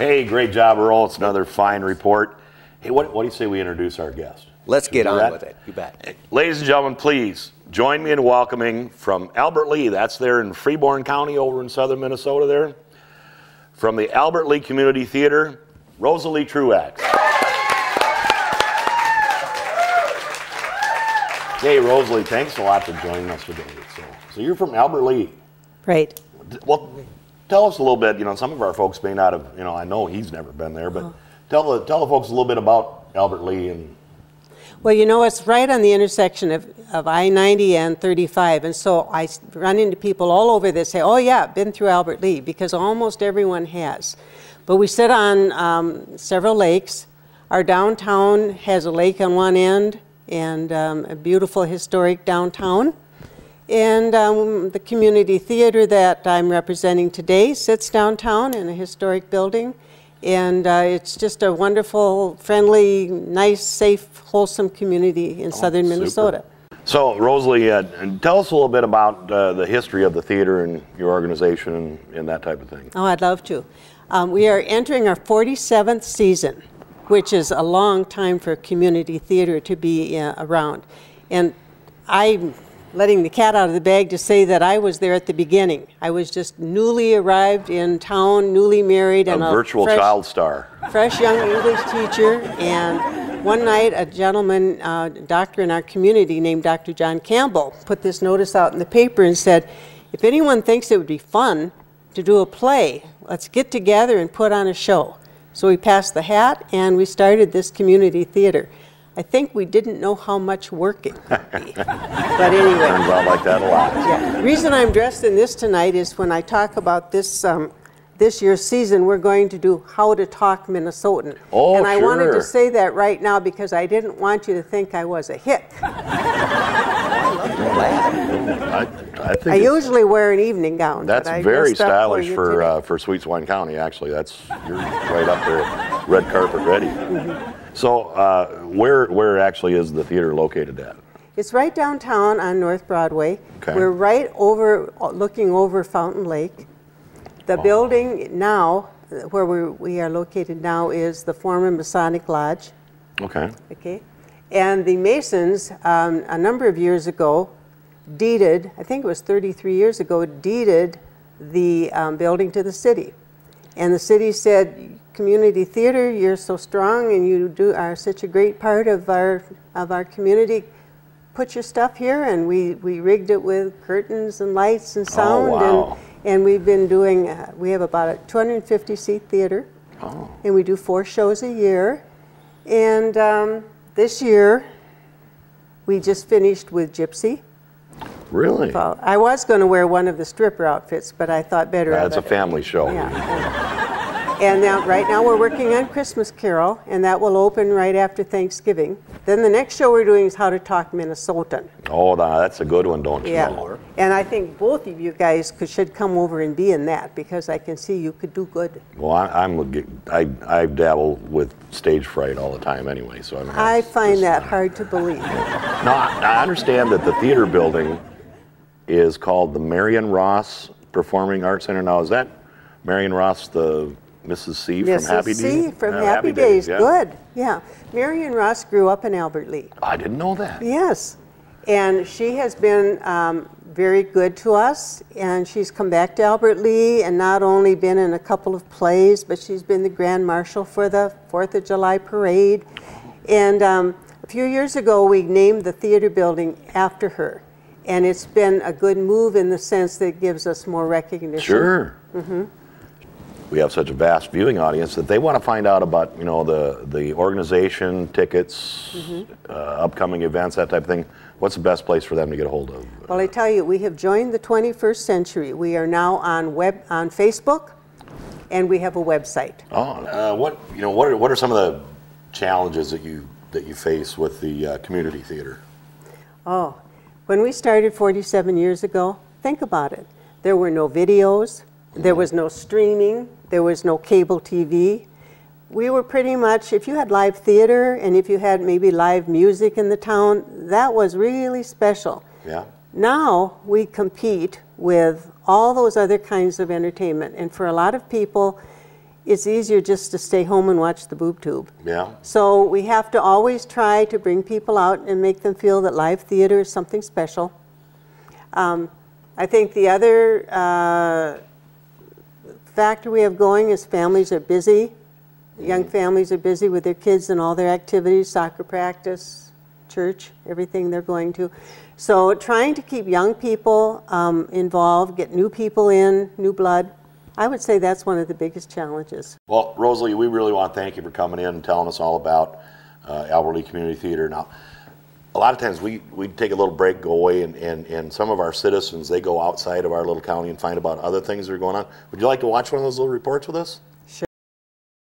Hey, great job, Earl. It's another fine report. Hey, what do you say we introduce our guest? Let's get on with it. You bet. Ladies and gentlemen, please join me in welcoming from Albert Lea, that's there in Freeborn County over in southern Minnesota there, from the Albert Lea Community Theatre, Rosalie Truax. Hey, Rosalie, thanks a lot for joining us today. So you're from Albert Lea. Right. Well, tell us a little bit, some of our folks may not have, I know he's never been there, but tell the folks a little bit about Albert Lea. And well, it's right on the intersection of I-90 and 35, and so I run into people all over that say, oh yeah, been through Albert Lea, because almost everyone has. But we sit on several lakes. Our downtown has a lake on one end, and a beautiful historic downtown. And the community theater that I'm representing today sits downtown in a historic building. And it's just a wonderful, friendly, nice, safe, wholesome community in southern Minnesota. So, Rosalie, tell us a little bit about the history of the theater and your organization and that type of thing. Oh, I'd love to. We are entering our 47th season, which is a long time for community theater to be around. And I'm letting the cat out of the bag to say that I was there at the beginning. I was just newly arrived in town, newly married, and a virtual child star. Fresh young English teacher. And one night, a gentleman, doctor in our community named Dr. John Campbell, put this notice out in the paper and said, if anyone thinks it would be fun to do a play, let's get together and put on a show. So we passed the hat and we started this community theater. I think we didn't know how much work it would be. But anyway. Turns out like that a lot. Yeah. The reason I'm dressed in this tonight is when I talk about this this year's season, we're going to do How to Talk Minnesotan. Oh, and I wanted to say that right now because I didn't want you to think I was a hick. I usually wear an evening gown. That's very stylish for Sweet Swine County, actually. You're right up there, red carpet ready. Mm-hmm. So where actually is the theater located at? It's right downtown on North Broadway. Okay. We're right over, looking over Fountain Lake. The building now, where we are located now, is the former Masonic Lodge. Okay. Okay. And the Masons, a number of years ago, deeded, I think it was 33 years ago, deeded the building to the city. And the city said, community theater, you're so strong and you are such a great part of our community. Put your stuff here, and we rigged it with curtains and lights and sound. Oh, wow. And we've been doing, we have about a 250-seat theater. Oh. And we do 4 shows a year. And this year, we just finished with Gypsy. Really? Well, I was going to wear one of the stripper outfits, but I thought better of it. That's a family show. Yeah. And now, right now we're working on Christmas Carol, and that will open right after Thanksgiving. Then the next show we're doing is How to Talk Minnesotan. Oh, that's a good one, don't you know? And I think both of you guys should come over and be in that, because I can see you could do good. Well, I dabble with stage fright all the time anyway, so I find that hard to believe. No, I understand that the theater building is called the Marion Ross Performing Arts Center. Now, is that Marion Ross the Mrs. C from Happy Days? Mrs. C from Happy Days, yeah. Good. Yeah. Marion Ross grew up in Albert Lea. I didn't know that. Yes. And she has been very good to us, and she's come back to Albert Lea and not only been in a couple of plays, but she's been the Grand Marshal for the 4th of July Parade. And a few years ago, we named the theater building after her. And it's been a good move in the sense that it gives us more recognition. Sure. Mm-hmm. We have such a vast viewing audience that they want to find out about, the organization, tickets, upcoming events, that type of thing. What's the best place for them to get a hold of? Well, I tell you, we have joined the 21st century. We are now on Facebook, and we have a website. Oh, what are some of the challenges that you face with the community theater? Oh, when we started 47 years ago, think about it. There were no videos. There was no streaming. There was no cable TV. We were pretty much, if you had live theater and if you had maybe live music in the town, that was really special. Yeah. Now we compete with all those other kinds of entertainment. And for a lot of people, it's easier just to stay home and watch the boob tube. Yeah. So we have to always try to bring people out and make them feel that live theater is something special. I think the other factor we have going is families are busy. Young families are busy with their kids and all their activities, soccer practice, church, everything they're going to. So trying to keep young people involved, get new people in, new blood, I would say that's one of the biggest challenges. Well, Rosalie, we really want to thank you for coming in and telling us all about Albert Lea Community Theatre. Now, a lot of times we take a little break, go away, and some of our citizens, they go outside of our little county and find about other things that are going on. Would you like to watch one of those little reports with us?